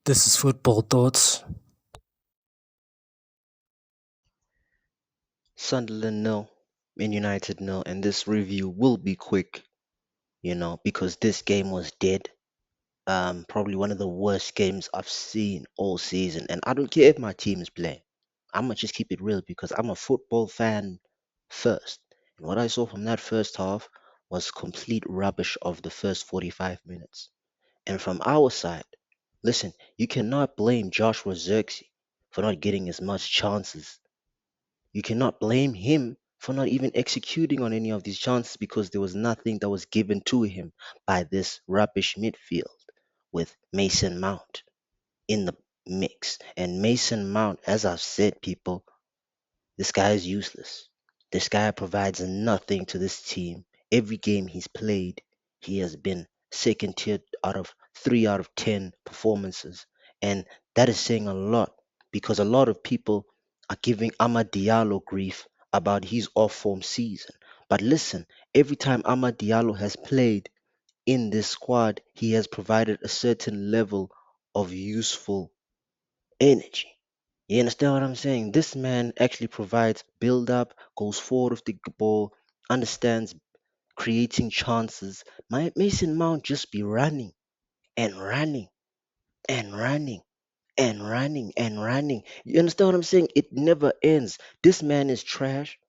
This is Football Thoughts. Sunderland nil, Man United nil, and this review will be quick, because this game was dead. Probably one of the worst games I've seen all season, and I don't care if my team is playing. I'm gonna just keep it real because I'm a football fan first. And what I saw from that first half was complete rubbish of the first 45 minutes. And from our side, listen, you cannot blame Joshua Xerxes for not getting as much chances. You cannot blame him for not even executing on any of these chances because there was nothing that was given to him by this rubbish midfield with Mason Mount in the mix. And Mason Mount, as I've said, people, this guy is useless. This guy provides nothing to this team. Every game he's played, he has been second tier out of 3 out of 10 performances. And that is saying a lot because a lot of people are giving Amad Diallo grief about his off form season. But listen, every time Amad Diallo has played in this squad, he has provided a certain level of useful energy. You understand what I'm saying? This man actually provides build up, goes forward with the ball, understands creating chances. Mason Mount just be running and running and running and running and running. You understand what I'm saying? It never ends. This man is trash.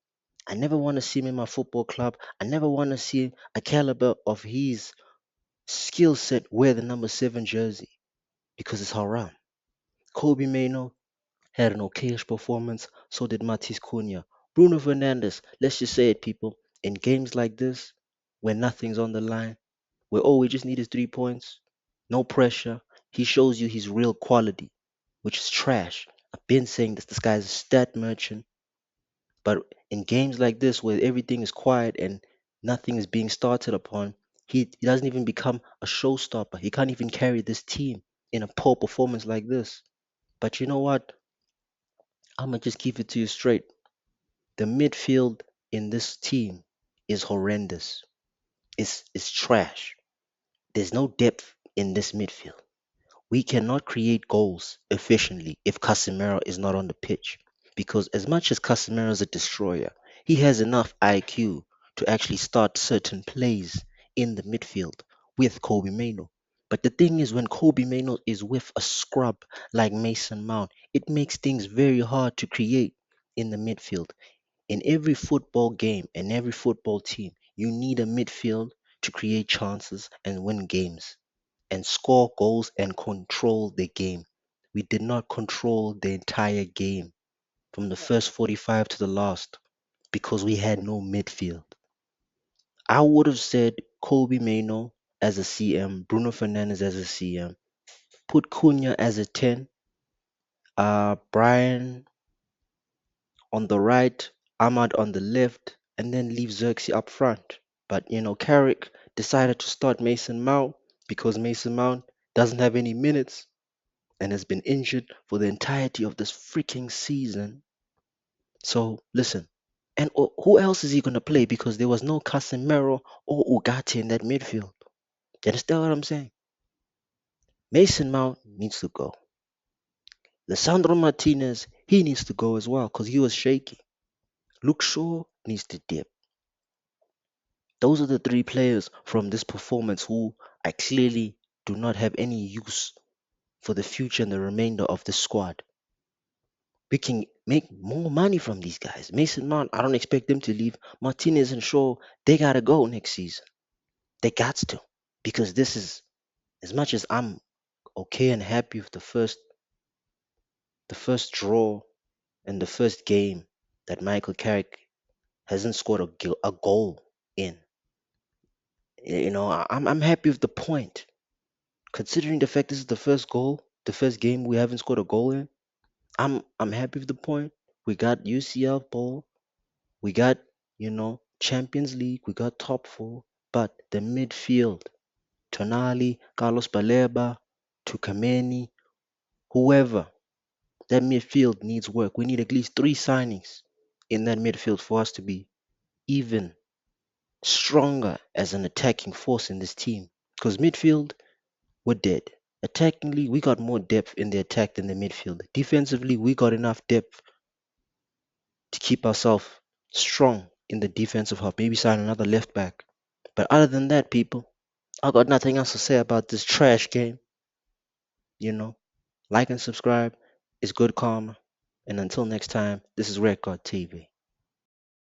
I never want to see him in my football club. I never want to see a caliber of his skill set wear the number 7 jersey because it's haram. Kobe Mano, had an okayish performance, so did Matis Cunha. Bruno Fernandes, let's just say it, people. In games like this, where nothing's on the line, where all we just need is 3 points, no pressure, he shows you his real quality, which is trash. I've been saying this guy's a stat merchant, but in games like this, where everything is quiet and nothing is being started upon, he doesn't even become a showstopper. He can't even carry this team in a poor performance like this. But you know what? I'm gonna just keep it to you straight. The midfield in this team is horrendous. It's trash. There's no depth in this midfield. We cannot create goals efficiently if Casemiro is not on the pitch. Because as much as Casemiro is a destroyer, he has enough IQ to actually start certain plays in the midfield with Kobe Mano. But the thing is, when Kobe Mano is with a scrub like Mason Mount, it makes things very hard to create in the midfield. In every football game and every football team, you need a midfield to create chances and win games and score goals and control the game. We did not control the entire game from the first 45 to the last because we had no midfield. I would have said Kobe Mano as a CM, Bruno Fernandes as a CM, put Cunha as a 10, Brian on the right, Ahmad on the left, and then leave Xerxes up front. But Carrick decided to start Mason Mount because Mason Mount doesn't have any minutes and has been injured for the entirety of this freaking season. So listen, and who else is he gonna play? Because there was no Casemiro or Ugarte in that midfield. You understand what I'm saying? Mason Mount needs to go. Lisandro Martinez, he needs to go as well because he was shaky. Luke Shaw needs to dip. Those are the three players from this performance who I clearly do not have any use for the future and the remainder of the squad. We can make more money from these guys. Mason Mount, I don't expect them to leave. Martinez and Shaw, they gotta go next season. They got to. Because this is as much as I'm okay and happy with the first draw and the first game that Michael Carrick hasn't scored a goal in. I'm happy with the point. Considering the fact this is the first game we haven't scored a goal in, I'm happy with the point. We got UCL ball, we got Champions League, we got top four, but the midfield, Tonali, Carlos Baleba, Tukameni, whoever, that midfield needs work. We need at least 3 signings in that midfield for us to be even stronger as an attacking force in this team. Because midfield, we're dead. Attackingly, we got more depth in the attack than the midfield. Defensively, we got enough depth to keep ourselves strong in the defensive half. Maybe sign another left back. But other than that, people, I got nothing else to say about this trash game. You know, like and subscribe is good karma. And until next time, this is Red God TV.